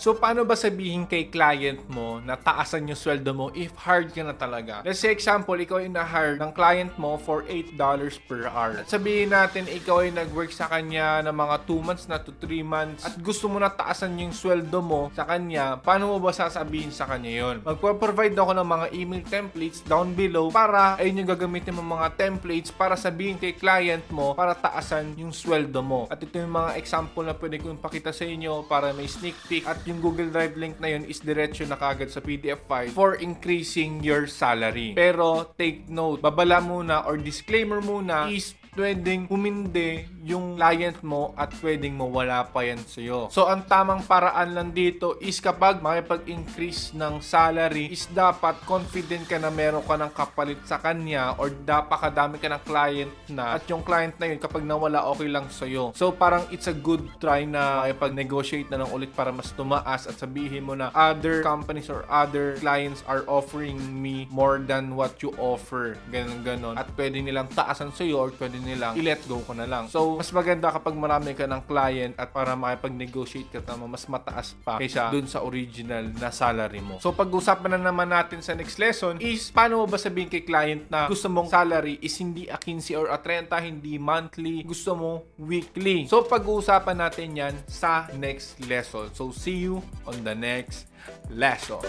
So, paano ba sabihin kay client mo na taasan yung sweldo mo if hard ka na talaga? Let's say example, ikaw ay na-hire ng client mo for $8 per hour. At sabihin natin, ikaw ay nag-work sa kanya ng mga 2 months na to 3 months at gusto mo na taasan yung sweldo mo sa kanya, paano mo ba sasabihin sa kanya yon? Magpo-provide ako ng mga email templates down below para ayun yung gagamitin mo mga templates para sabihin kay client mo para taasan yung sweldo mo. At ito yung mga example na pwede kong pakita sa inyo para may sneak peek, at yung Google Drive link na yun is diretso na kagad sa PDF file for increasing your salary. Pero take note, babala muna or disclaimer muna is pwedeng humindi yung client mo at pwedeng mawala pa yan sa'yo. So, ang tamang paraan lang dito is kapag makipag-increase ng salary is dapat confident ka na meron ka ng kapalit sa kanya or napakadami ka ng client na at yung client na yun kapag nawala okay lang sa'yo. So, parang it's a good try na makipag-negotiate na lang ulit para mas tumaas at sabihin mo na other companies or other clients are offering me more than what you offer. Ganon. At pwede nilang taasan sa'yo or pwede nilang i-let go ko na lang. So, mas maganda kapag marami ka ng client at para makipag-negotiate ka na mas mataas pa kaysa dun sa original na salary mo. So, pag-usapan na naman natin sa next lesson is paano mo ba sabihin kay client na gusto mong salary is hindi a 15 or a 30, hindi monthly, gusto mo weekly. So, pag-uusapan natin yan sa next lesson. So, see you on the next lesson.